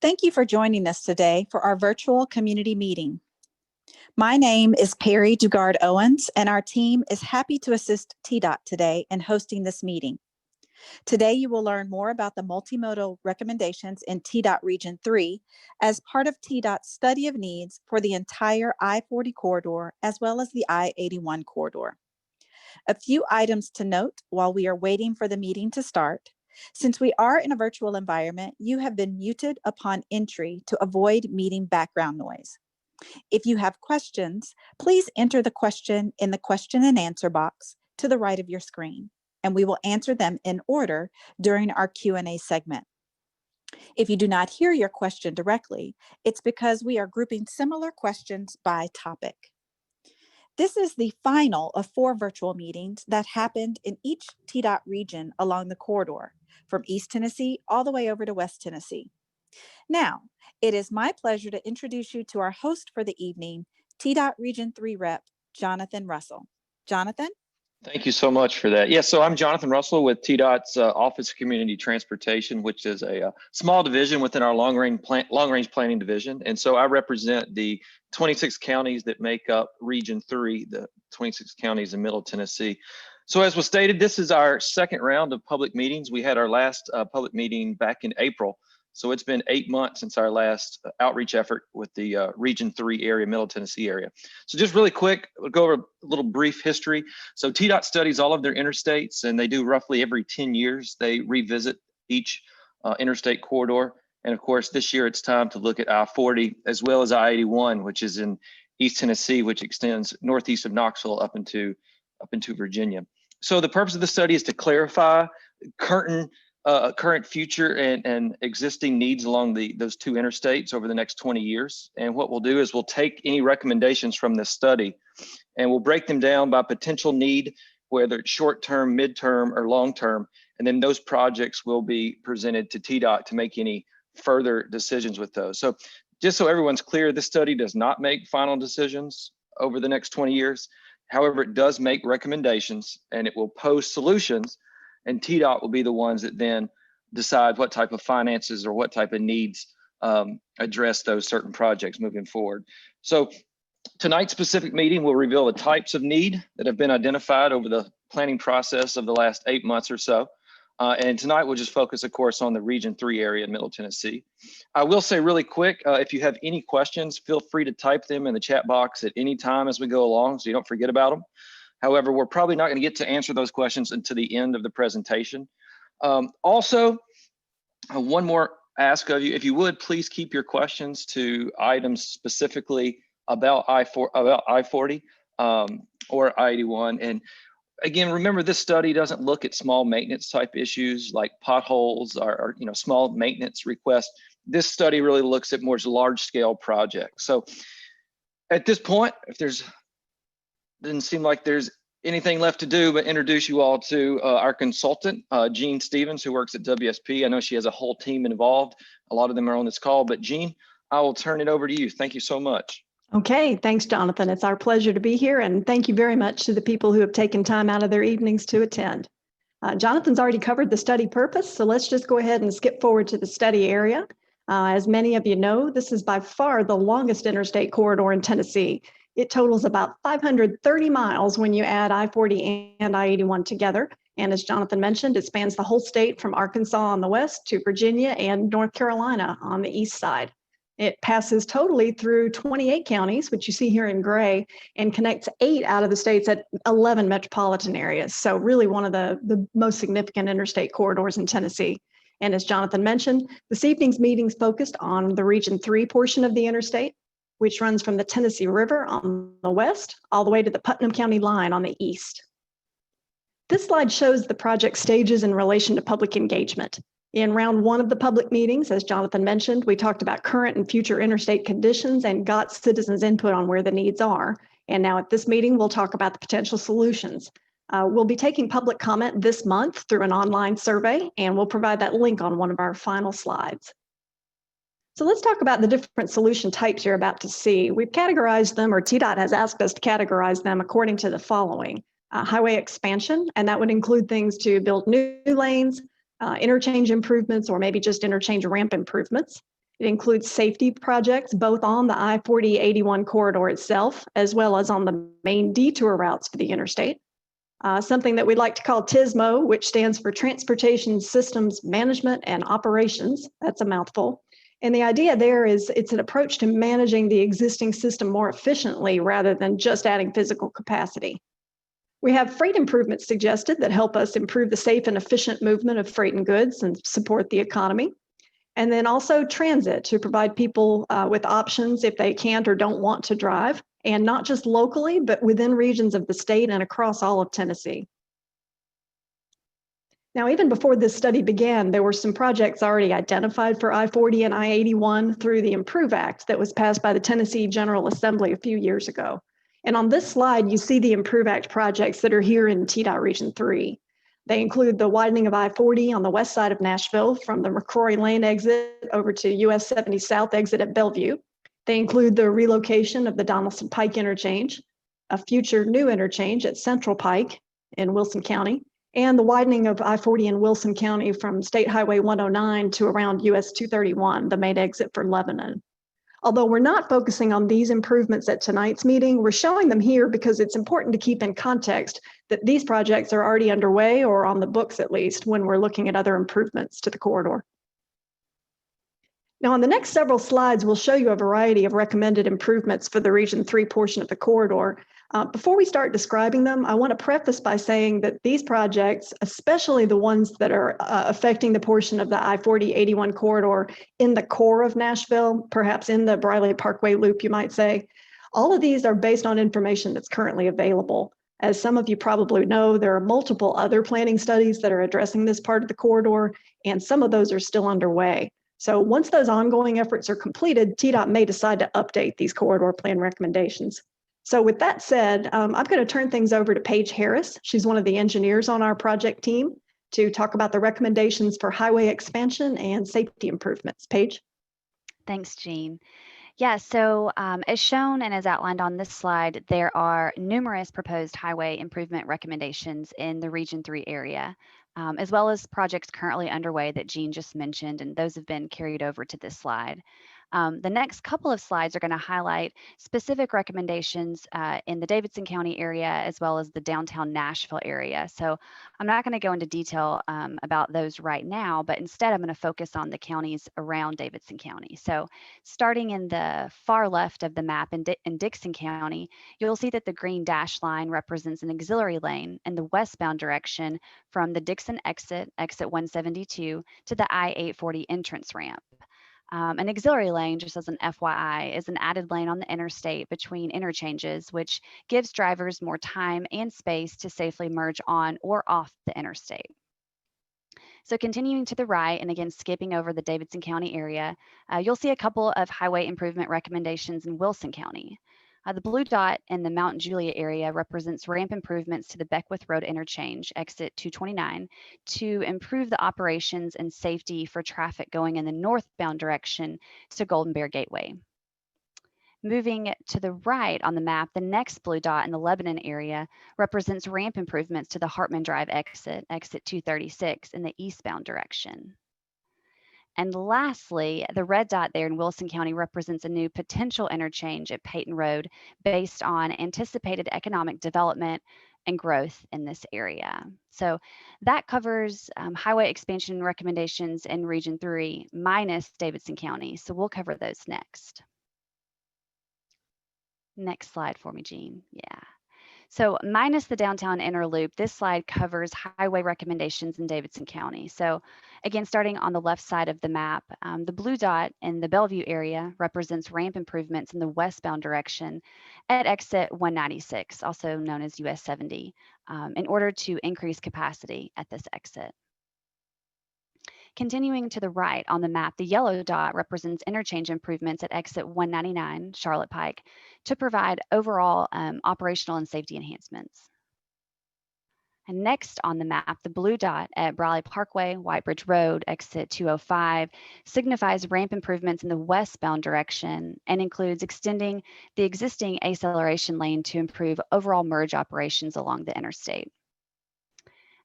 Thank you for joining us today for our virtual community meeting. My name is Perry Dugard Owens, and our team is happy to assist TDOT today in hosting this meeting. Today, you will learn more about the multimodal recommendations in TDOT Region 3 as part of TDOT's study of needs for the entire I-40 corridor as well as the I-81 corridor. A few items to note while we are waiting for the meeting to start. Since we are in a virtual environment, you have been muted upon entry to avoid meeting background noise. If you have questions, please enter the question in the question and answer box to the right of your screen, and we will answer them in order during our Q&A segment. If you do not hear your question directly, it's because we are grouping similar questions by topic. This is the final of 4 virtual meetings that happened in each TDOT region along the corridor, from East Tennessee all the way over to West Tennessee. Now, it is my pleasure to introduce you to our host for the evening, TDOT Region 3 Rep, Jonathan Russell. Jonathan? Thank you so much for that. Yeah, so I'm Jonathan Russell with TDOT's Office of Community Transportation, which is a small division within our long-range planning division. And so I represent the 26 counties that make up Region 3, the 26 counties in Middle Tennessee. So as was stated, this is our second round of public meetings. We had our last public meeting back in April. So it's been 8 months since our last outreach effort with the Region 3 area, Middle Tennessee area. So just really quick, we'll go over a little brief history. So TDOT studies all of their interstates, and they do roughly every 10 years. They revisit each interstate corridor. And of course, this year it's time to look at I-40 as well as I-81, which is in East Tennessee, which extends northeast of Knoxville up into Virginia. So the purpose of the study is to clarify current, future, and existing needs along those 2 interstates over the next 20 years. And what we'll do is we'll take any recommendations from this study and we'll break them down by potential need, whether it's short-term, mid-term, or long-term. And then those projects will be presented to TDOT to make any further decisions with those. So just so everyone's clear, this study does not make final decisions over the next 20 years. However, it does make recommendations and it will pose solutions, and TDOT will be the ones that then decide what type of finances or what type of needs address those certain projects moving forward. So tonight's specific meeting will reveal the types of need that have been identified over the planning process of the last 8 months or so. And tonight we'll just focus, of course, on the Region 3 area in Middle Tennessee. I will say really quick, if you have any questions, feel free to type them in the chat box at any time as we go along so you don't forget about them. However, we're probably not going to get to answer those questions until the end of the presentation. Also, one more ask of you, if you would, please keep your questions to items specifically about I-40 or I-81. And again, remember, this study doesn't look at small maintenance type issues like potholes or small maintenance requests. This study really looks at more large scale projects. So at this point, if doesn't seem like there's anything left to do but introduce you all to our consultant, Jean Stevens, who works at WSP. I know she has a whole team involved. A lot of them are on this call, but Jean, I will turn it over to you. Thank you so much. Okay, thanks, Jonathan. It's our pleasure to be here, and thank you very much to the people who have taken time out of their evenings to attend. Jonathan's already covered the study purpose, so let's just go ahead and skip forward to the study area. As many of you know, this is by far the longest interstate corridor in Tennessee. It totals about 530 miles when you add I-40 and I-81 together. And as Jonathan mentioned, it spans the whole state from Arkansas on the west to Virginia and North Carolina on the east side. It passes totally through 28 counties, which you see here in gray, and connects 8 out of the states at 11 metropolitan areas. So really one of the most significant interstate corridors in Tennessee. And as Jonathan mentioned, this evening's meeting's focused on the Region 3 portion of the interstate, which runs from the Tennessee River on the west all the way to the Putnam County line on the east. This slide shows the project stages in relation to public engagement. In round 1 of the public meetings, as Jonathan mentioned, we talked about current and future interstate conditions and got citizens' input on where the needs are. And now at this meeting, we'll talk about the potential solutions. We'll be taking public comment this month through an online survey, and we'll provide that link on one of our final slides. So let's talk about the different solution types you're about to see. We've categorized them, or TDOT has asked us to categorize them according to the following. Highway expansion, and that would include things to build new lanes, interchange improvements, or maybe just interchange ramp improvements. It includes safety projects both on the I-40-81 corridor itself, as well as on the main detour routes for the interstate. Something that we like to call TSMO, which stands for Transportation Systems Management and Operations. That's a mouthful. And the idea there is it's an approach to managing the existing system more efficiently rather than just adding physical capacity. We have freight improvements suggested that help us improve the safe and efficient movement of freight and goods and support the economy. And then also transit to provide people with options if they can't or don't want to drive, and not just locally, but within regions of the state and across all of Tennessee. Now, even before this study began, there were some projects already identified for I-40 and I-81 through the IMPROVE Act that was passed by the Tennessee General Assembly a few years ago. And on this slide, you see the IMPROVE Act projects that are here in TDOT Region 3. They include the widening of I-40 on the west side of Nashville from the McCrory Lane exit over to US 70 South exit at Bellevue. They include the relocation of the Donaldson Pike interchange, a future new interchange at Central Pike in Wilson County, and the widening of I-40 in Wilson County from State Highway 109 to around US 231, the main exit for Lebanon. Although we're not focusing on these improvements at tonight's meeting, we're showing them here because it's important to keep in context that these projects are already underway or on the books at least when we're looking at other improvements to the corridor. Now on the next several slides, we'll show you a variety of recommended improvements for the Region 3 portion of the corridor. Before we start describing them, I want to preface by saying that these projects, especially the ones that are affecting the portion of the I-40-81 corridor in the core of Nashville, perhaps in the Briley Parkway loop, you might say, all of these are based on information that's currently available. As some of you probably know, there are multiple other planning studies that are addressing this part of the corridor, and some of those are still underway. So once those ongoing efforts are completed, TDOT may decide to update these corridor plan recommendations. So with that said, I'm going to turn things over to Paige Harris. She's one of the engineers on our project team to talk about the recommendations for highway expansion and safety improvements. Paige? Thanks, Jean. Yeah, so as shown and as outlined on this slide, there are numerous proposed highway improvement recommendations in the Region 3 area, as well as projects currently underway that Jean just mentioned, and those have been carried over to this slide. The next couple of slides are going to highlight specific recommendations in the Davidson County area as well as the downtown Nashville area. So I'm not going to go into detail about those right now, but instead I'm going to focus on the counties around Davidson County. So starting in the far left of the map in Dixon County, you'll see that the green dash line represents an auxiliary lane in the westbound direction from the Dixon exit 172, to the I-840 entrance ramp. An auxiliary lane, just as an FYI, is an added lane on the interstate between interchanges, which gives drivers more time and space to safely merge on or off the interstate. So continuing to the right, and again, skipping over the Davidson County area, you'll see a couple of highway improvement recommendations in Wilson County. The blue dot in the Mount Juliet area represents ramp improvements to the Beckwith Road interchange, exit 229, to improve the operations and safety for traffic going in the northbound direction to Golden Bear Gateway. Moving to the right on the map, the next blue dot in the Lebanon area represents ramp improvements to the Hartman Drive exit 236 in the eastbound direction. And lastly, the red dot there in Wilson County represents a new potential interchange at Peyton Road based on anticipated economic development and growth in this area. So that covers highway expansion recommendations in Region 3 minus Davidson County. So we'll cover those next. Next slide for me, Jean. Yeah. So minus the downtown inner loop, this slide covers highway recommendations in Davidson County. So again, starting on the left side of the map, the blue dot in the Bellevue area represents ramp improvements in the westbound direction at exit 196, also known as US 70, in order to increase capacity at this exit. Continuing to the right on the map, the yellow dot represents interchange improvements at exit 199, Charlotte Pike, to provide overall operational and safety enhancements. And next on the map, the blue dot at Briley Parkway, White Bridge Road, exit 205, signifies ramp improvements in the westbound direction and includes extending the existing acceleration lane to improve overall merge operations along the interstate.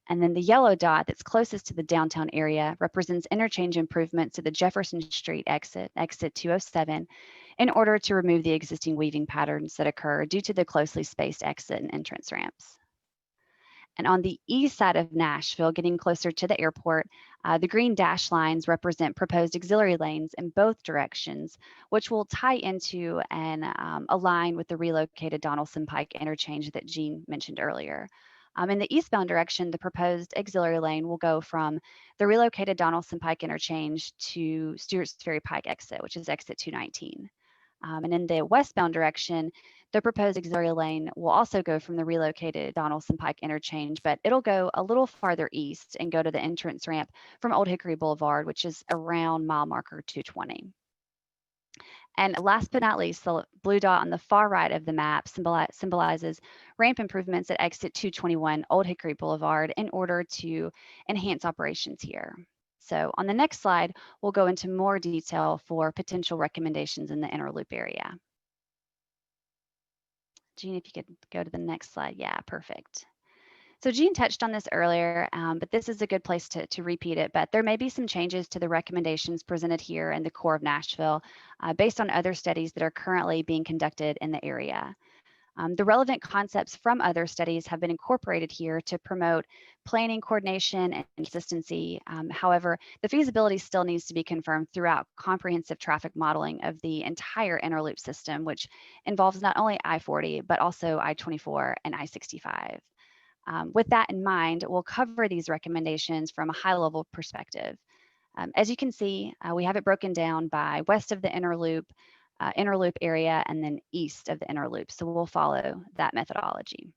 And then the yellow dot that's closest to the downtown area represents interchange improvements to the Jefferson Street exit, exit 207, in order to remove the existing weaving patterns that occur due to the closely spaced exit and entrance ramps. And on the east side of Nashville, getting closer to the airport, the green dash lines represent proposed auxiliary lanes in both directions, which will tie into and align with the relocated Donaldson Pike interchange that Jean mentioned earlier. In the eastbound direction, the proposed auxiliary lane will go from the relocated Donaldson Pike interchange to Stewart's Ferry Pike exit, which is exit 219. And in the westbound direction, the proposed auxiliary lane will also go from the relocated Donaldson Pike interchange, but it'll go a little farther east and go to the entrance ramp from Old Hickory Boulevard, which is around mile marker 220. And last but not least, the blue dot on the far right of the map symbolizes ramp improvements at exit 221 Old Hickory Boulevard in order to enhance operations here. So on the next slide, we'll go into more detail for potential recommendations in the inner loop area. Jean, if you could go to the next slide. Yeah, perfect. So Jean touched on this earlier, but this is a good place to repeat it. But there may be some changes to the recommendations presented here in the core of Nashville based on other studies that are currently being conducted in the area. The relevant concepts from other studies have been incorporated here to promote planning, coordination, and consistency. However, the feasibility still needs to be confirmed throughout comprehensive traffic modeling of the entire inner loop system, which involves not only I-40, but also I-24 and I-65. With that in mind, we'll cover these recommendations from a high-level perspective. As you can see, we have it broken down by west of the inner loop area, and then east of the inner loop. So we'll follow that methodology.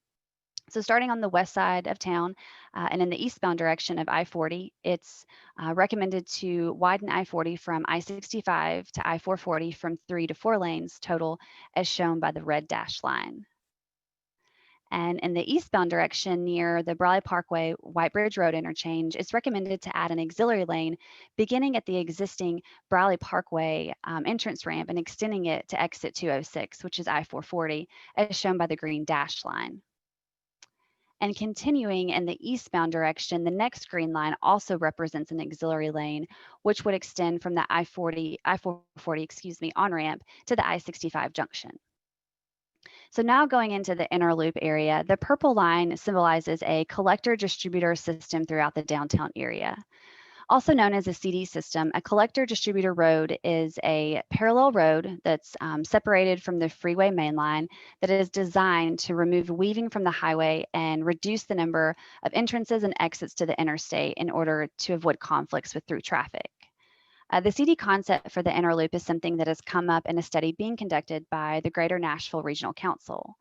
So starting on the west side of town and in the eastbound direction of I-40, it's recommended to widen I-40 from I-65 to I-440 from 3 to 4 lanes total, as shown by the red dashed line. And in the eastbound direction near the Brawley Parkway White Bridge Road interchange, it's recommended to add an auxiliary lane beginning at the existing Brawley Parkway entrance ramp and extending it to exit 206, which is I-440, as shown by the green dashed line. And continuing in the eastbound direction, the next green line also represents an auxiliary lane, which would extend from the I-440 on-ramp to the I-65 junction. So now going into the inner loop area, the purple line symbolizes a collector-distributor system throughout the downtown area. Also known as a CD system, a collector-distributor road is a parallel road that's separated from the freeway mainline that is designed to remove weaving from the highway and reduce the number of entrances and exits to the interstate in order to avoid conflicts with through traffic. The CD concept for the inner loop is something that has come up in a study being conducted by the Greater Nashville Regional Council.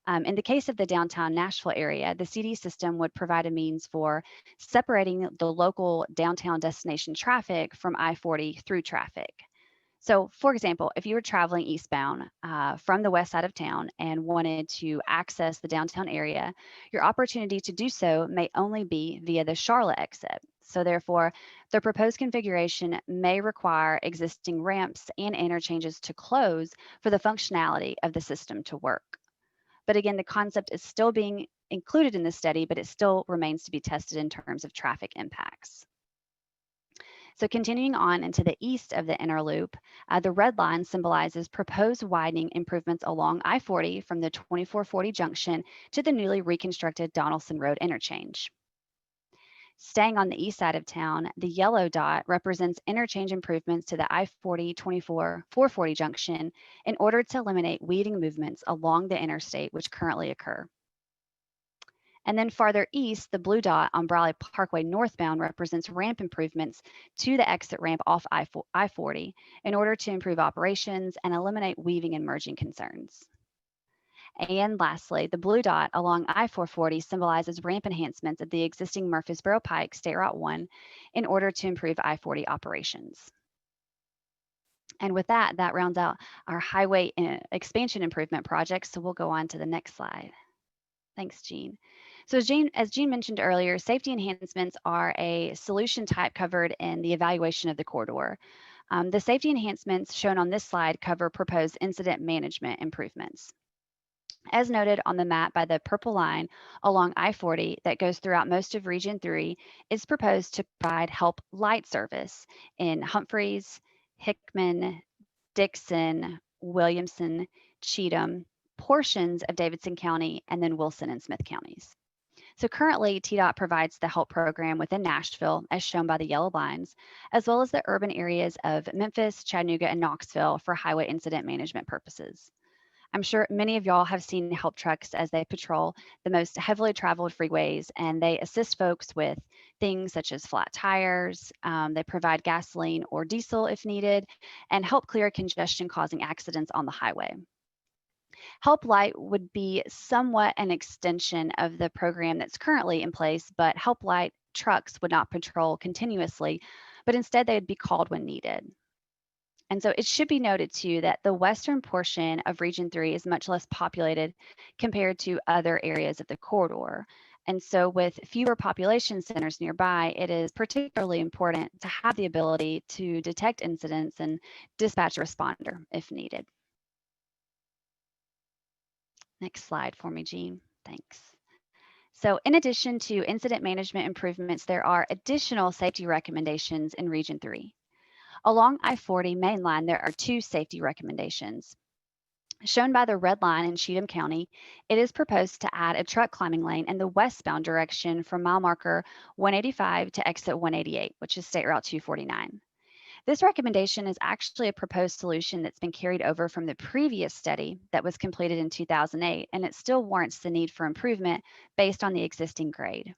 In the case of the downtown Nashville area, the CD system would provide a means for separating the local downtown destination traffic from I-40 through traffic. So for example, if you were traveling eastbound from the west side of town and wanted to access the downtown area, your opportunity to do so may only be via the Charlotte exit. So therefore, the proposed configuration may require existing ramps and interchanges to close for the functionality of the system to work. But again, the concept is still being included in the study, but it still remains to be tested in terms of traffic impacts. So continuing on into the east of the inner loop, the red line symbolizes proposed widening improvements along I-40 from the 2440 junction to the newly reconstructed Donaldson Road interchange. Staying on the east side of town, the yellow dot represents interchange improvements to the I-40 440 junction in order to eliminate weaving movements along the interstate which currently occur. And then farther east, the blue dot on Brawley Parkway northbound represents ramp improvements to the exit ramp off I-40 in order to improve operations and eliminate weaving and merging concerns. And lastly, the blue dot along I-440 symbolizes ramp enhancements at the existing Murfreesboro Pike State Route 1 in order to improve I-40 operations. And with that, that rounds out our highway expansion improvement projects. So we'll go on to the next slide. Thanks, Jean. So as Jean mentioned earlier, safety enhancements are a solution type covered in the evaluation of the corridor. The safety enhancements shown on this slide cover proposed incident management improvements. As noted on the map by the purple line along I-40 that goes throughout most of Region 3, is proposed to provide help light service in Humphreys, Hickman, Dixon, Williamson, Cheatham, portions of Davidson County, and then Wilson and Smith counties. So currently, TDOT provides the HELP program within Nashville, as shown by the yellow lines, as well as the urban areas of Memphis, Chattanooga, and Knoxville for highway incident management purposes. I'm sure many of y'all have seen help trucks as they patrol the most heavily traveled freeways, and they assist folks with things such as flat tires. They provide gasoline or diesel if needed, and help clear congestion causing accidents on the highway. Help Light would be somewhat an extension of the program that's currently in place, but Help Light trucks would not patrol continuously, but instead they would be called when needed. And so it should be noted too that the western portion of Region 3 is much less populated compared to other areas of the corridor. And so with fewer population centers nearby, it is particularly important to have the ability to detect incidents and dispatch a responder if needed. Next slide for me, Jean. Thanks. So in addition to incident management improvements, there are additional safety recommendations in Region 3. Along I-40 main line, there are 2 safety recommendations. Shown by the red line in Cheatham County, it is proposed to add a truck climbing lane in the westbound direction from mile marker 185 to exit 188, which is State Route 249. This recommendation is actually a proposed solution that's been carried over from the previous study that was completed in 2008, and it still warrants the need for improvement based on the existing grade.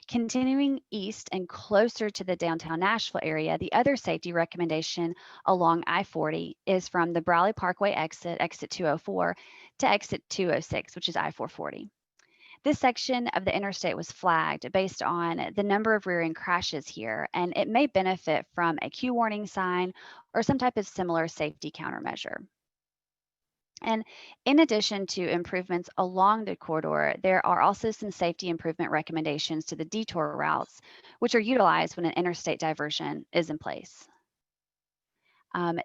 Continuing east and closer to the downtown Nashville area, the other safety recommendation along I-40 is from the Brawley Parkway exit, exit 204, to exit 206, which is I-440. This section of the interstate was flagged based on the number of rear-end crashes here, and it may benefit from a Q warning sign or some type of similar safety countermeasure. And in addition to improvements along the corridor, there are also some safety improvement recommendations to the detour routes, which are utilized when an interstate diversion is in place.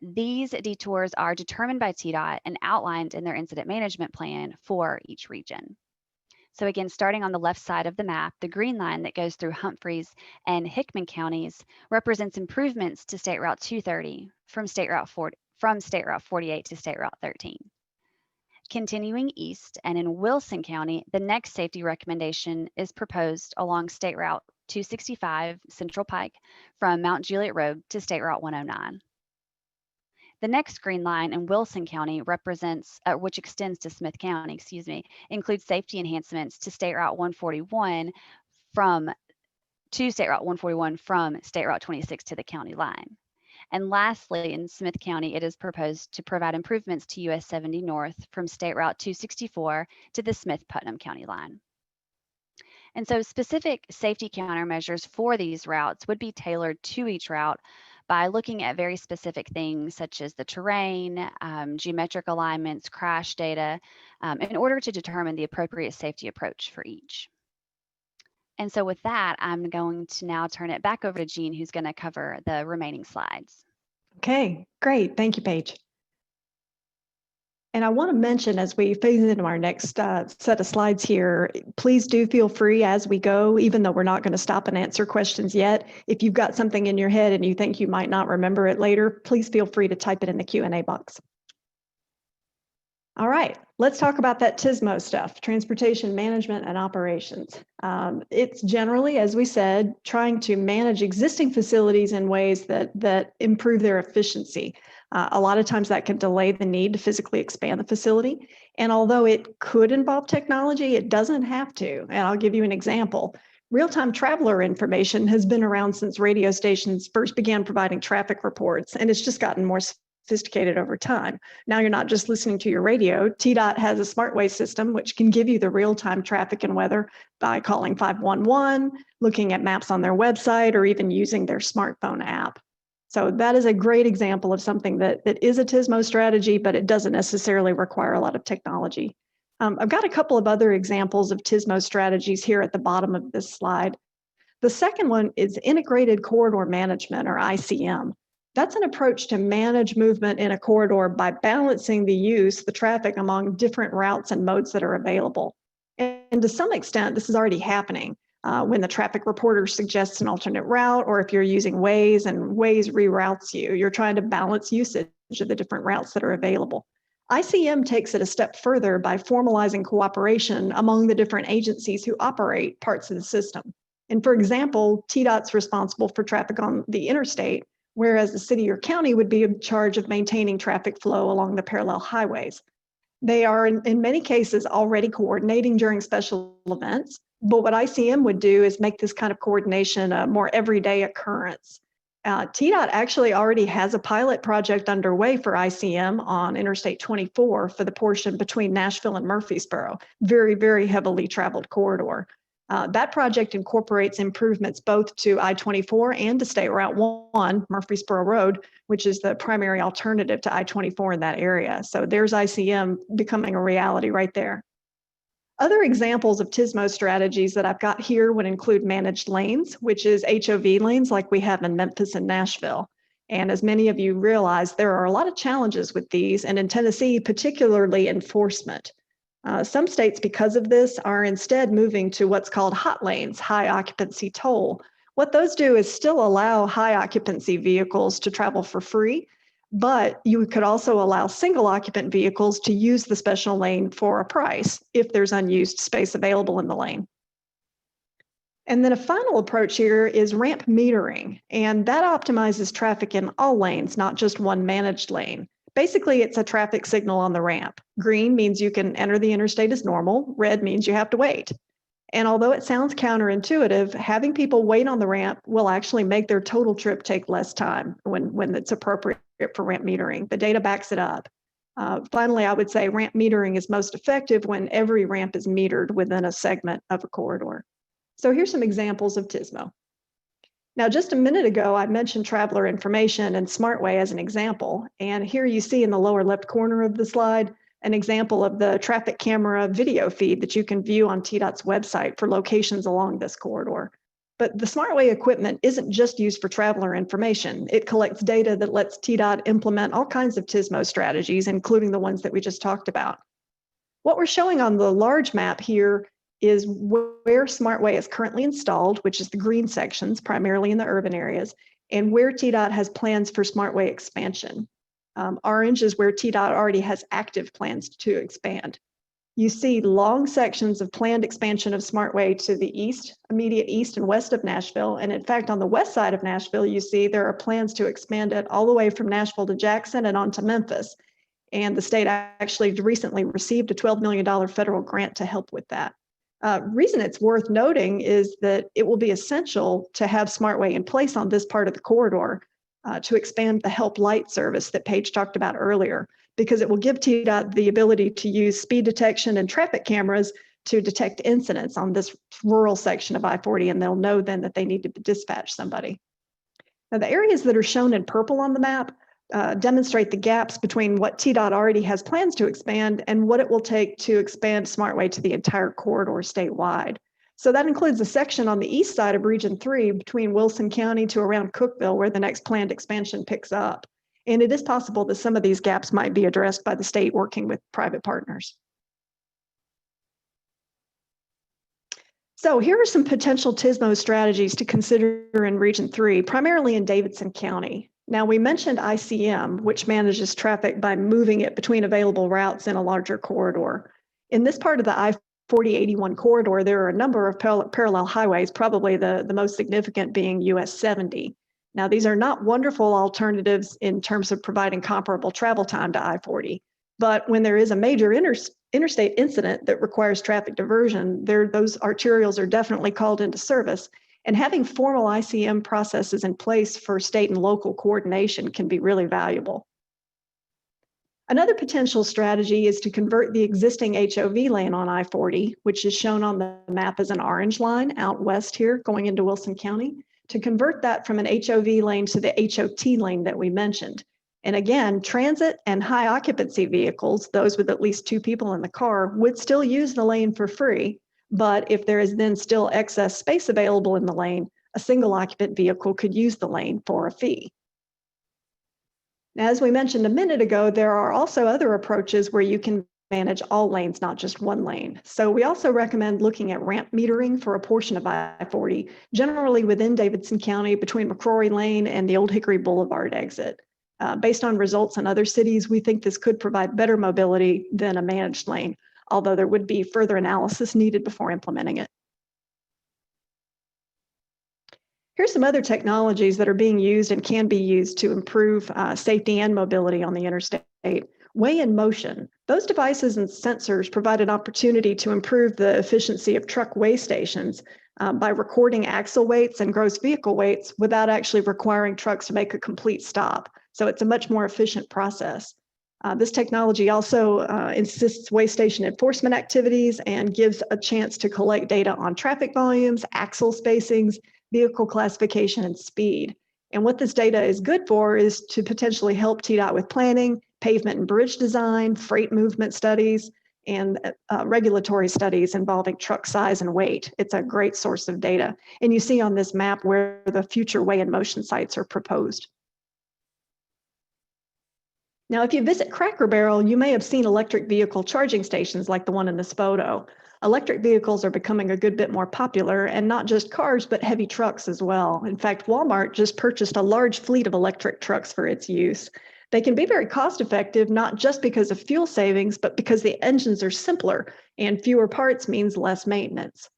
These detours are determined by TDOT and outlined in their incident management plan for each region. So again, starting on the left side of the map, the green line that goes through Humphreys and Hickman counties represents improvements to State Route 230 from State Route 48 to State Route 13. Continuing east and in Wilson County, the next safety recommendation is proposed along State Route 265 Central Pike from Mount Juliet Road to State Route 109. The next green line in Wilson County represents, which extends to Smith County, includes safety enhancements to State Route 141 from State Route 26 to the county line. And lastly, in Smith County, it is proposed to provide improvements to US 70 North from State Route 264 to the Smith-Putnam County line. And so specific safety countermeasures for these routes would be tailored to each route by looking at very specific things such as the terrain, geometric alignments, crash data, in order to determine the appropriate safety approach for each. And so with that, I'm going to now turn it back over to Jean, who's going to cover the remaining slides. Okay, great. Thank you, Paige. And I want to mention as we phase into our next set of slides here, please do feel free as we go, even though we're not going to stop and answer questions yet. If you've got something in your head and you think you might not remember it later, please feel free to type it in the Q&A box. All right, let's talk about that TSMO stuff, transportation management and operations. It's generally, as we said, trying to manage existing facilities in ways that improve their efficiency. A lot of times that can delay the need to physically expand the facility. And although it could involve technology, it doesn't have to. And I'll give you an example. Real-time traveler information has been around since radio stations first began providing traffic reports, and it's just gotten more sophisticated over time. Now you're not just listening to your radio. TDOT has a SMARTWAY system, which can give you the real-time traffic and weather by calling 511, looking at maps on their website, or even using their smartphone app. So that is a great example of something that is a TSMO strategy, but it doesn't necessarily require a lot of technology. I've got a couple of other examples of TSMO strategies here at the bottom of this slide. The second one is integrated corridor management, or ICM. That's an approach to manage movement in a corridor by balancing the traffic among different routes and modes that are available. And to some extent, this is already happening when the traffic reporter suggests an alternate route, or if you're using Waze and Waze reroutes you, you're trying to balance usage of the different routes that are available. ICM takes it a step further by formalizing cooperation among the different agencies who operate parts of the system. And for example, TDOT's responsible for traffic on the interstate, whereas the city or county would be in charge of maintaining traffic flow along the parallel highways. They are, in many cases, already coordinating during special events, but what ICM would do is make this kind of coordination a more everyday occurrence. TDOT actually already has a pilot project underway for ICM on Interstate 24 for the portion between Nashville and Murfreesboro, very, very heavily traveled corridor. That project incorporates improvements both to I-24 and to State Route 1, Murfreesboro Road, which is the primary alternative to I-24 in that area. So there's ICM becoming a reality right there. Other examples of TSMO strategies that I've got here would include managed lanes, which is HOV lanes like we have in Memphis and Nashville. And as many of you realize, there are a lot of challenges with these, and in Tennessee, particularly enforcement. Some states, because of this, are instead moving to what's called hot lanes, high occupancy toll. What those do is still allow high occupancy vehicles to travel for free, but you could also allow single occupant vehicles to use the special lane for a price if there's unused space available in the lane. And then a final approach here is ramp metering, and that optimizes traffic in all lanes, not just one managed lane. Basically, it's a traffic signal on the ramp. Green means you can enter the interstate as normal. Red means you have to wait. And although it sounds counterintuitive, having people wait on the ramp will actually make their total trip take less time when it's appropriate for ramp metering. The data backs it up. Finally, I would say ramp metering is most effective when every ramp is metered within a segment of a corridor. So here's some examples of TSMO. Now, just a minute ago, I mentioned traveler information and SMARTWAY as an example. And here you see in the lower left corner of the slide, an example of the traffic camera video feed that you can view on TDOT's website for locations along this corridor. But the SMARTWAY equipment isn't just used for traveler information. It collects data that lets TDOT implement all kinds of TSMO strategies, including the ones that we just talked about. What we're showing on the large map here is where SMARTWAY is currently installed, which is the green sections, primarily in the urban areas, and where TDOT has plans for SMARTWAY expansion. Orange is where TDOT already has active plans to expand. You see long sections of planned expansion of SMARTWAY to the east, immediate east and west of Nashville. And in fact, on the west side of Nashville, you see there are plans to expand it all the way from Nashville to Jackson and on to Memphis. And the state actually recently received a $12 million federal grant to help with that. Reason it's worth noting is that it will be essential to have SMARTWAY in place on this part of the corridor to expand the help light service that Paige talked about earlier, because it will give TDOT the ability to use speed detection and traffic cameras to detect incidents on this rural section of I-40, and they'll know then that they need to dispatch somebody. Now, the areas that are shown in purple on the map demonstrate the gaps between what TDOT already has plans to expand and what it will take to expand SMARTWAY to the entire corridor statewide. So that includes a section on the east side of Region 3 between Wilson County to around Cookeville, where the next planned expansion picks up. And it is possible that some of these gaps might be addressed by the state working with private partners. So here are some potential TSMO strategies to consider in Region 3, primarily in Davidson County. Now, we mentioned ICM, which manages traffic by moving it between available routes in a larger corridor. In this part of the I-40-81 corridor, there are a number of parallel highways, probably the most significant being US 70. Now, these are not wonderful alternatives in terms of providing comparable travel time to I-40, but when there is a major interstate incident that requires traffic diversion, those arterials are definitely called into service. And having formal ICM processes in place for state and local coordination can be really valuable. Another potential strategy is to convert the existing HOV lane on I-40, which is shown on the map as an orange line out west here going into Wilson County, to convert that from an HOV lane to the HOT lane that we mentioned. And again, transit and high occupancy vehicles, those with at least 2 people in the car, would still use the lane for free. But if there is then still excess space available in the lane, a single occupant vehicle could use the lane for a fee. Now, as we mentioned a minute ago, there are also other approaches where you can manage all lanes, not just one lane. So we also recommend looking at ramp metering for a portion of I-40, generally within Davidson County between McCrory Lane and the Old Hickory Boulevard exit. Based on results in other cities, we think this could provide better mobility than a managed lane, although there would be further analysis needed before implementing it. Here's some other technologies that are being used and can be used to improve safety and mobility on the interstate. Weigh in motion. Those devices and sensors provide an opportunity to improve the efficiency of truck weigh stations by recording axle weights and gross vehicle weights without actually requiring trucks to make a complete stop. So it's a much more efficient process. This technology also assists weigh station enforcement activities and gives a chance to collect data on traffic volumes, axle spacings, vehicle classification, and speed. And what this data is good for is to potentially help TDOT with planning, pavement and bridge design, freight movement studies, and regulatory studies involving truck size and weight. It's a great source of data. And you see on this map where the future weigh in motion sites are proposed. Now, if you visit Cracker Barrel, you may have seen electric vehicle charging stations like the one in this photo. Electric vehicles are becoming a good bit more popular, and not just cars, but heavy trucks as well. In fact, Walmart just purchased a large fleet of electric trucks for its use. They can be very cost effective, not just because of fuel savings, but because the engines are simpler and fewer parts means less maintenance.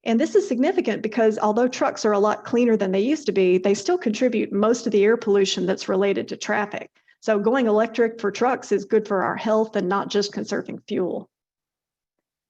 And this is significant because although trucks are a lot cleaner than they used to be, they still contribute most of the air pollution that's related to traffic. So going electric for trucks is good for our health and not just conserving fuel.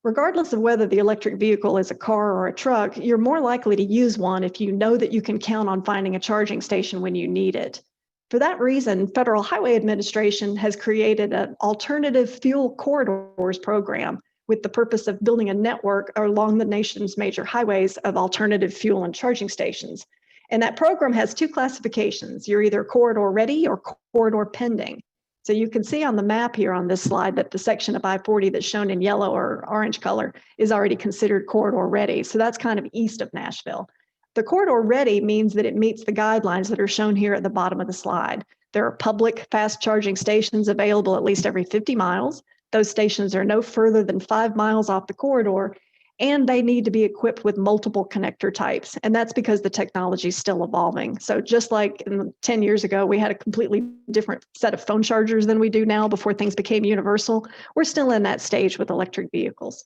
Regardless of whether the electric vehicle is a car or a truck, you're more likely to use one if you know that you can count on finding a charging station when you need it. For that reason, Federal Highway Administration has created an alternative fuel corridors program with the purpose of building a network along the nation's major highways of alternative fuel and charging stations. And that program has two classifications. You're either corridor ready or corridor pending. So you can see on the map here on this slide that the section of I-40 that's shown in yellow or orange color is already considered corridor ready. So that's kind of east of Nashville. The corridor ready means that it meets the guidelines that are shown here at the bottom of the slide. There are public fast charging stations available at least every 50 miles. Those stations are no further than 5 miles off the corridor, and they need to be equipped with multiple connector types. And that's because the technology is still evolving. So just like 10 years ago, we had a completely different set of phone chargers than we do now before things became universal, we're still in that stage with electric vehicles.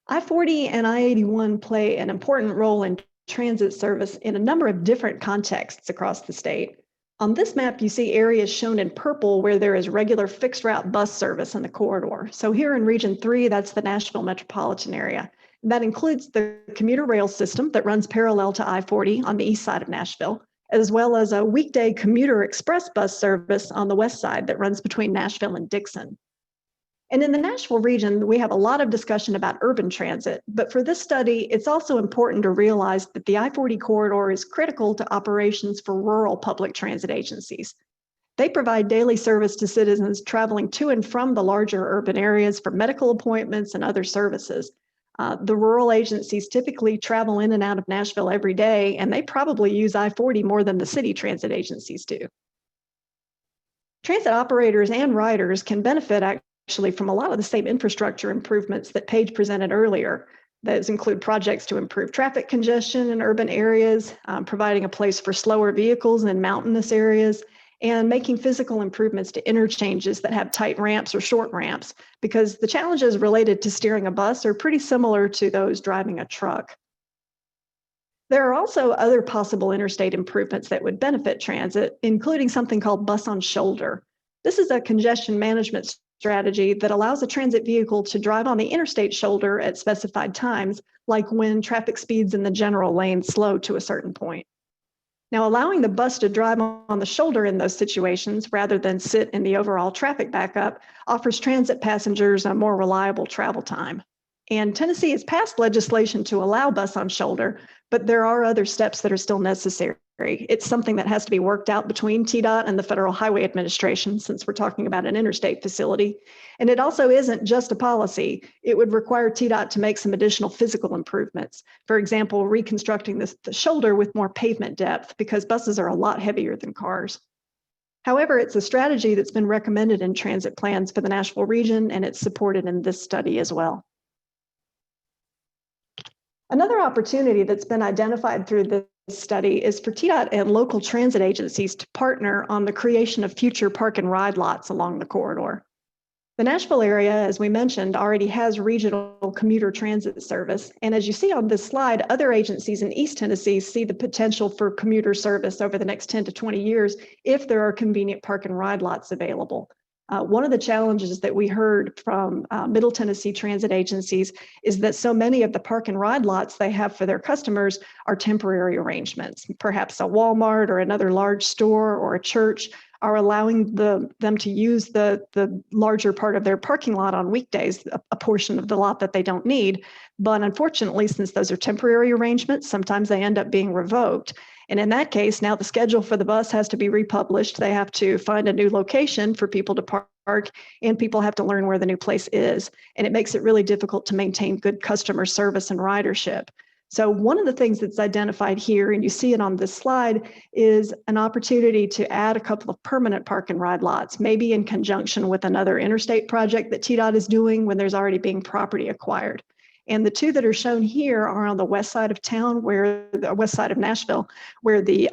I-40 and I-81 play an important role in transit service in a number of different contexts across the state. On this map, you see areas shown in purple where there is regular fixed route bus service in the corridor. So here in Region 3, that's the Nashville metropolitan area. That includes the commuter rail system that runs parallel to I-40 on the east side of Nashville, as well as a weekday commuter express bus service on the west side that runs between Nashville and Dixon. And in the Nashville region, we have a lot of discussion about urban transit, but for this study, it's also important to realize that the I-40 corridor is critical to operations for rural public transit agencies. They provide daily service to citizens traveling to and from the larger urban areas for medical appointments and other services. The rural agencies typically travel in and out of Nashville every day, and they probably use I-40 more than the city transit agencies do. Transit operators and riders can benefit actually from a lot of the same infrastructure improvements that Paige presented earlier. Those include projects to improve traffic congestion in urban areas, providing a place for slower vehicles in mountainous areas, and making physical improvements to interchanges that have tight ramps or short ramps, because the challenges related to steering a bus are pretty similar to those driving a truck. There are also other possible interstate improvements that would benefit transit, including something called bus on shoulder. This is a congestion management strategy that allows a transit vehicle to drive on the interstate shoulder at specified times, like when traffic speeds in the general lane slow to a certain point. Now, allowing the bus to drive on the shoulder in those situations rather than sit in the overall traffic backup offers transit passengers a more reliable travel time. And Tennessee has passed legislation to allow bus on shoulder, but there are other steps that are still necessary It's something that has to be worked out between TDOT and the Federal Highway Administration, since we're talking about an interstate facility. And it also isn't just a policy. It would require TDOT to make some additional physical improvements. For example, reconstructing the shoulder with more pavement depth, because buses are a lot heavier than cars. However, it's a strategy that's been recommended in transit plans for the Nashville region, and it's supported in this study as well. Another opportunity that's been identified through this study is for TDOT and local transit agencies to partner on the creation of future park and ride lots along the corridor. The Nashville area, as we mentioned, already has regional commuter transit service. And as you see on this slide, other agencies in East Tennessee see the potential for commuter service over the next 10 to 20 years if there are convenient park and ride lots available. One of the challenges that we heard from Middle Tennessee transit agencies is that so many of the park and ride lots they have for their customers are temporary arrangements. Perhaps a Walmart or another large store or a church are allowing them to use the larger part of their parking lot on weekdays, a portion of the lot that they don't need. But unfortunately, since those are temporary arrangements, sometimes they end up being revoked. And in that case, now the schedule for the bus has to be republished. They have to find a new location for people to park, and people have to learn where the new place is. And it makes it really difficult to maintain good customer service and ridership. So one of the things that's identified here, and you see it on this slide, is an opportunity to add a couple of permanent park and ride lots, maybe in conjunction with another interstate project that TDOT is doing when there's already being property acquired. And the two that are shown here are on the west side of town, where the west side of Nashville, where the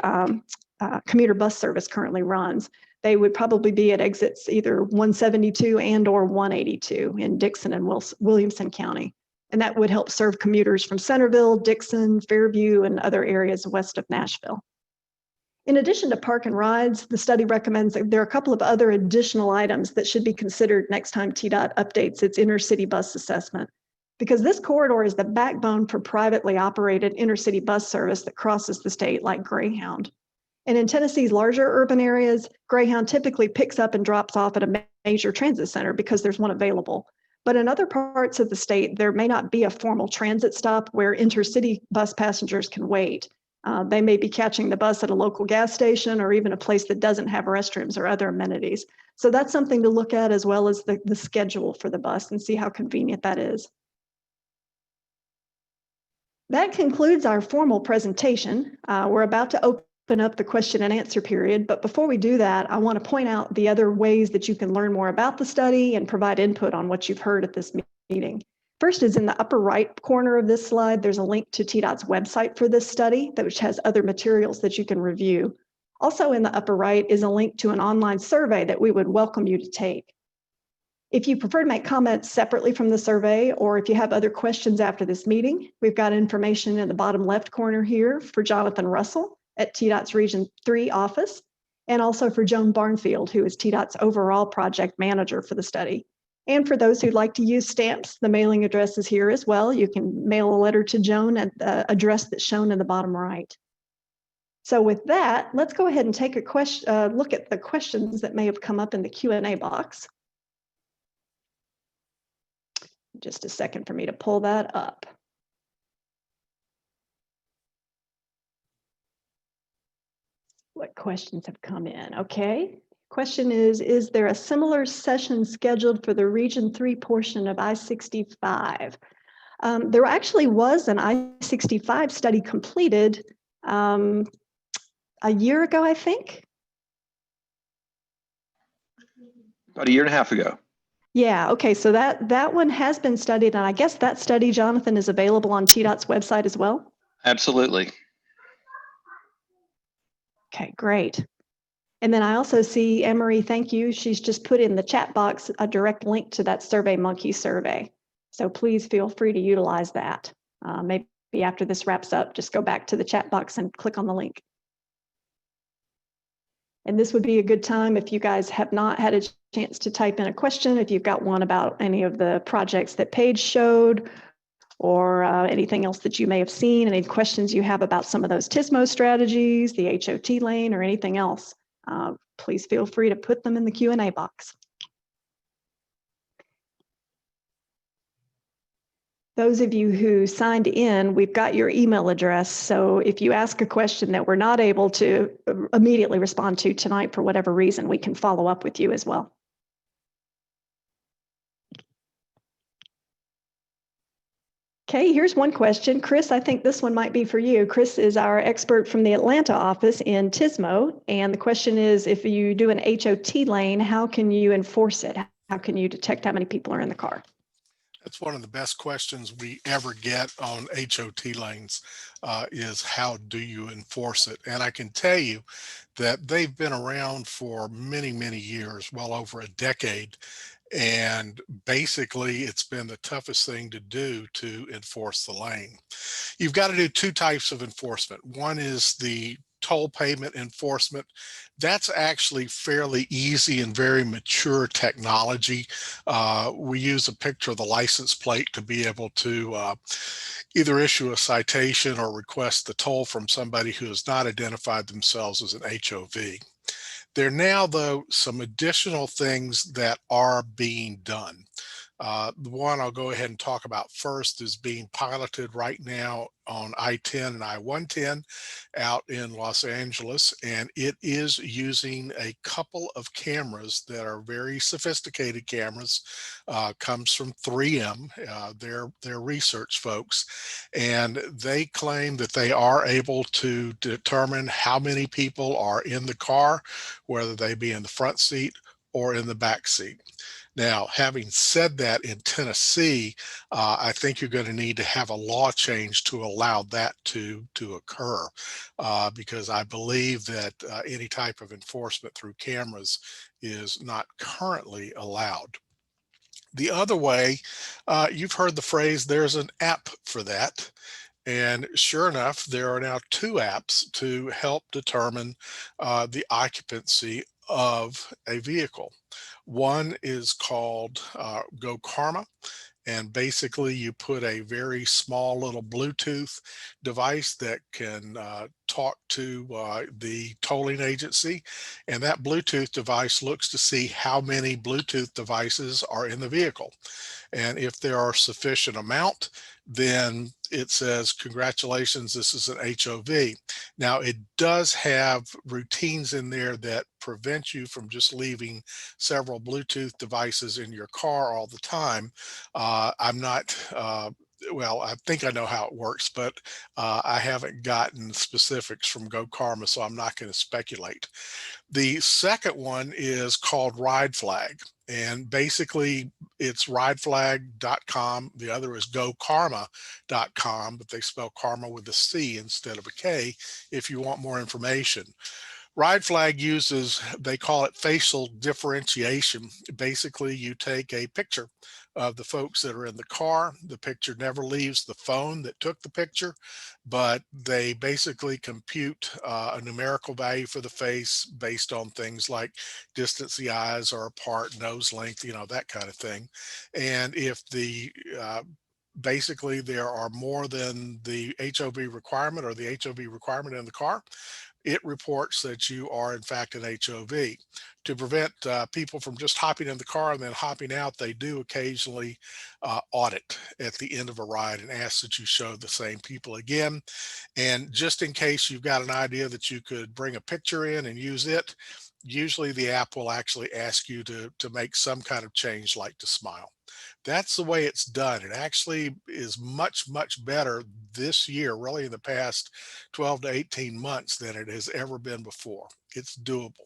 commuter bus service currently runs. They would probably be at exits either 172 and or 182 in Dixon and Williamson County. And that would help serve commuters from Centerville, Dixon, Fairview, and other areas west of Nashville. In addition to park and rides, the study recommends that there are a couple of other additional items that should be considered next time TDOT updates its intercity bus assessment. Because this corridor is the backbone for privately operated intercity bus service that crosses the state like Greyhound. And in Tennessee's larger urban areas, Greyhound typically picks up and drops off at a major transit center because there's one available. But in other parts of the state, there may not be a formal transit stop where intercity bus passengers can wait. They may be catching the bus at a local gas station or even a place that doesn't have restrooms or other amenities. So that's something to look at, as well as the schedule for the bus, and see how convenient that is. That concludes our formal presentation. We're about to open up the question and answer period, but before we do that, I want to point out the other ways that you can learn more about the study and provide input on what you've heard at this meeting. First is in the upper right corner of this slide, there's a link to TDOT's website for this study, which has other materials that you can review. Also in the upper right is a link to an online survey that we would welcome you to take. If you prefer to make comments separately from the survey, or if you have other questions after this meeting, we've got information in the bottom left corner here for Jonathan Russell at TDOT's Region 3 office, and also for Joan Barnfield, who is TDOT's overall project manager for the study. And for those who'd like to use stamps, the mailing address is here as well. You can mail a letter to Joan at the address that's shown in the bottom right. So with that, let's go ahead and take a look at the questions that may have come up in the Q&A box. Just a second for me to pull that up. What questions have come in? Okay. Question is there a similar session scheduled for the Region 3 portion of I-65? There actually was an I-65 study completed a year ago, I think. About a year and a half ago. Yeah, okay, so that one has been studied, and I guess that study, Jonathan, is available on TDOT's website as well? Absolutely. Okay, great. And then I also see Emery, thank you. She's just put in the chat box a direct link to that SurveyMonkey survey. So please feel free to utilize that. Maybe after this wraps up, just go back to the chat box and click on the link. And this would be a good time if you guys have not had a chance to type in a question, if you've got one about any of the projects that Paige showed, or anything else that you may have seen, any questions you have about some of those TISMO strategies, the HOT lane, or anything else, please feel free to put them in the Q&A box. Those of you who signed in, we've got your email address. So if you ask a question that we're not able to immediately respond to tonight for whatever reason, we can follow up with you as well. Okay, here's one question. Chris, I think this one might be for you. Chris is our expert from the Atlanta office in TSMO. And the question is, if you do an HOT lane, how can you enforce it? How can you detect how many people are in the car? That's one of the best questions we ever get on HOT lanes is how do you enforce it? And I can tell you that they've been around for many, many years, well over a decade. And basically, it's been the toughest thing to do to enforce the lane. You've got to do two types of enforcement. One is the toll payment enforcement. That's actually fairly easy and very mature technology. We use a picture of the license plate to be able to either issue a citation or request the toll from somebody who has not identified themselves as an HOV. There are now, though, some additional things that are being done. The one I'll go ahead and talk about first is being piloted right now on I-10 and I-110 out in Los Angeles, and it is using a couple of cameras that are very sophisticated cameras. Comes from 3M, their research folks, and they claim that they are able to determine how many people are in the car, whether they be in the front seat or in the back seat. Now, having said that, in Tennessee, I think you're going to need to have a law change to allow that to occur, because I believe that any type of enforcement through cameras is not currently allowed. The other way, you've heard the phrase, there's an app for that. And sure enough, there are now 2 apps to help determine the occupancy of a vehicle. One is called Go Karma, and basically you put a very small little Bluetooth device that can talk to the tolling agency, and that Bluetooth device looks to see how many Bluetooth devices are in the vehicle. And if there are sufficient amount, then it says, congratulations, this is an HOV. Now, it does have routines in there that prevent you from just leaving several Bluetooth devices in your car all the time. I'm not, well, I think I know how it works, but I haven't gotten specifics from Go Karma, so I'm not going to speculate. The second one is called Ride Flag, and basically it's rideflag.com. The other is gokarma.com, but they spell karma with a C instead of a K if you want more information. Ride Flag uses, they call it facial differentiation. Basically, you take a picture of the folks that are in the car. The picture never leaves the phone that took the picture, but they basically compute a numerical value for the face based on things like distance the eyes are apart, nose length, that kind of thing. And if the basically there are more than the HOV requirement or the HOV requirement in the car, it reports that you are in fact an HOV. To prevent people from just hopping in the car and then hopping out, they do occasionally audit at the end of a ride and ask that you show the same people again. And just in case you've got an idea that you could bring a picture in and use it, usually the app will actually ask you to make some kind of change, like to smile. That's the way it's done. It actually is much, much better this year, really in the past 12 to 18 months than it has ever been before. It's doable.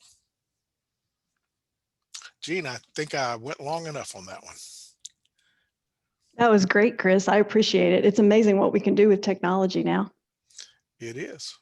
Gene, I think I went long enough on that one. That was great, Chris. I appreciate it. It's amazing what we can do with technology now. It is.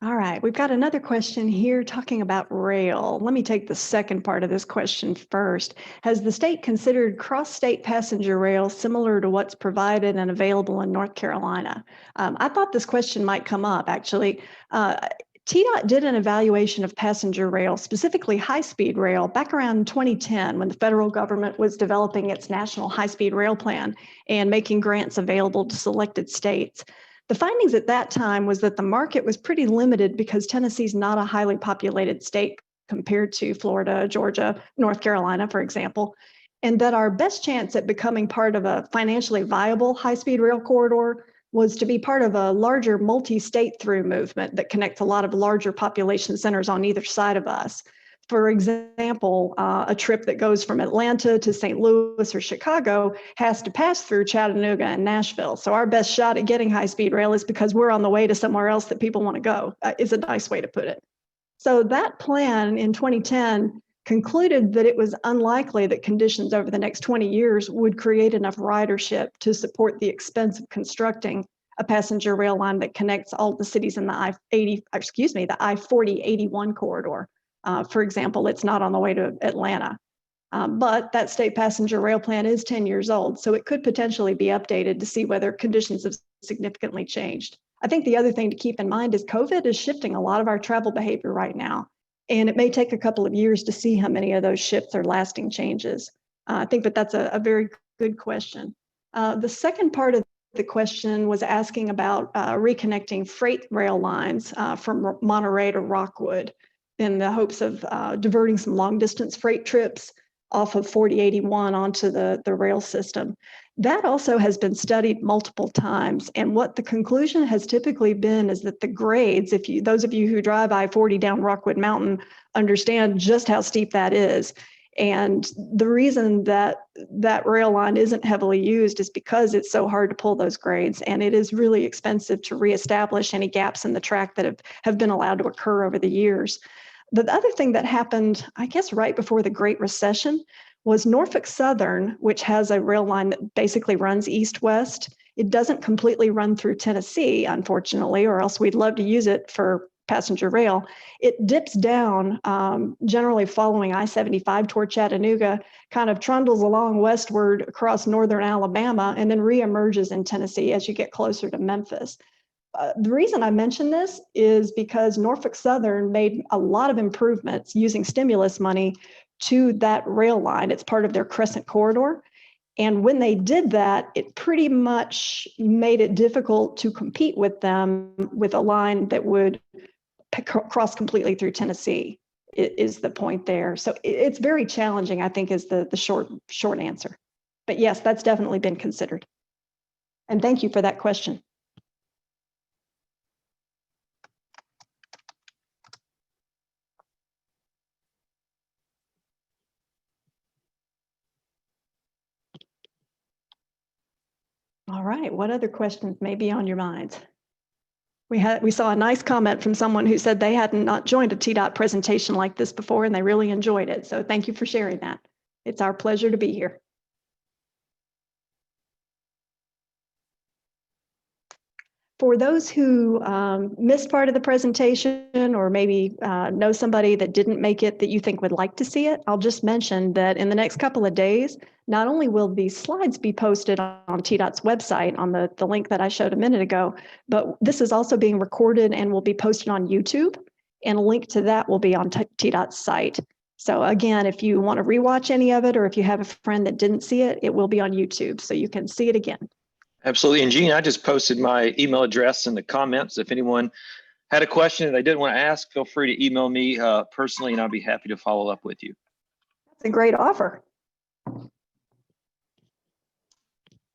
All right, we've got another question here talking about rail. Let me take the second part of this question first. Has the state considered cross-state passenger rail similar to what's provided and available in North Carolina? I thought this question might come up, actually. TDOT did an evaluation of passenger rail, specifically high-speed rail, back around 2010 when the federal government was developing its national high-speed rail plan and making grants available to selected states. The findings at that time was that the market was pretty limited because Tennessee's not a highly populated state compared to Florida, Georgia, North Carolina, for example. and that our best chance at becoming part of a financially viable high-speed rail corridor was to be part of a larger multi-state through movement that connects a lot of larger population centers on either side of us. For example, a trip that goes from Atlanta to St. Louis or Chicago has to pass through Chattanooga and Nashville. So our best shot at getting high-speed rail is because we're on the way to somewhere else that people want to go, is a nice way to put it. So that plan in 2010 concluded that it was unlikely that conditions over the next 20 years would create enough ridership to support the expense of constructing a passenger rail line that connects all the cities in the I-40-81 corridor. For example, it's not on the way to Atlanta, but that state passenger rail plan is 10 years old, so it could potentially be updated to see whether conditions have significantly changed. I think the other thing to keep in mind is COVID is shifting a lot of our travel behavior right now, and it may take a couple of years to see how many of those shifts are lasting changes. I think that that's a very good question. The second part of the question was asking about reconnecting freight rail lines from Monterey to Rockwood in the hopes of diverting some long distance freight trips off of 4081 onto the rail system. That also has been studied multiple times. And what the conclusion has typically been is that the grades, those of you who drive I-40 down Rockwood Mountain understand just how steep that is. And the reason that that rail line isn't heavily used is because it's so hard to pull those grades, and it is really expensive to reestablish any gaps in the track that have been allowed to occur over the years. The other thing that happened, I guess, right before the Great Recession was Norfolk Southern, which has a rail line that basically runs east-west. It doesn't completely run through Tennessee, unfortunately, or else we'd love to use it for passenger rail. It dips down, generally following I-75 toward Chattanooga, kind of trundles along westward across northern Alabama, and then reemerges in Tennessee as you get closer to Memphis. The reason I mention this is because Norfolk Southern made a lot of improvements using stimulus money to that rail line. It's part of their Crescent Corridor. And when they did that, it pretty much made it difficult to compete with them with a line that would cross completely through Tennessee, is the point there. So it's very challenging, I think, is the short answer. But yes, that's definitely been considered. And thank you for that question. All right, what other questions may be on your minds? We saw a nice comment from someone who said they hadn't not joined a TDOT presentation like this before and they really enjoyed it. So thank you for sharing that. It's our pleasure to be here. For those who missed part of the presentation or maybe know somebody that didn't make it that you think would like to see it, I'll just mention that in the next couple of days, not only will these slides be posted on TDOT's website on the link that I showed a minute ago, but this is also being recorded and will be posted on YouTube, and a link to that will be on TDOT's site. So again, if you want to rewatch any of it or if you have a friend that didn't see it, it will be on YouTube so you can see it again. Absolutely. And Gene, I just posted my email address in the comments. If anyone had a question that they didn't want to ask, feel free to email me personally, and I'll be happy to follow up with you. That's a great offer.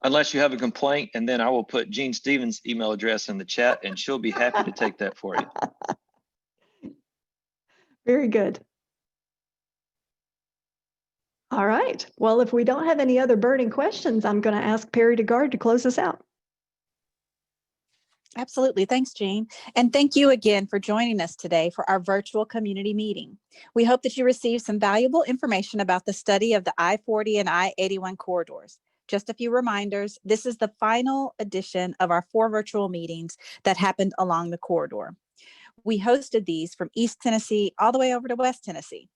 Unless you have a complaint, and then I will put Jean Stevens' email address in the chat, and she'll be happy to take that for you. Very good. All right. Well, if we don't have any other burning questions, I'm going to ask Perry DeGard to close us out. Absolutely. Thanks, Jean. And thank you again for joining us today for our virtual community meeting. We hope that you received some valuable information about the study of the I-40 and I-81 corridors. Just a few reminders, this is the final edition of our 4 virtual meetings that happened along the corridor. We hosted these from East Tennessee all the way over to West Tennessee.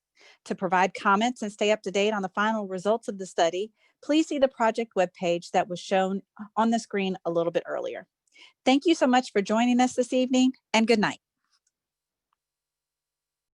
To provide comments and stay up to date on the final results of the study, please see the project webpage that was shown on the screen a little bit earlier. Thank you so much for joining us this evening, and good night.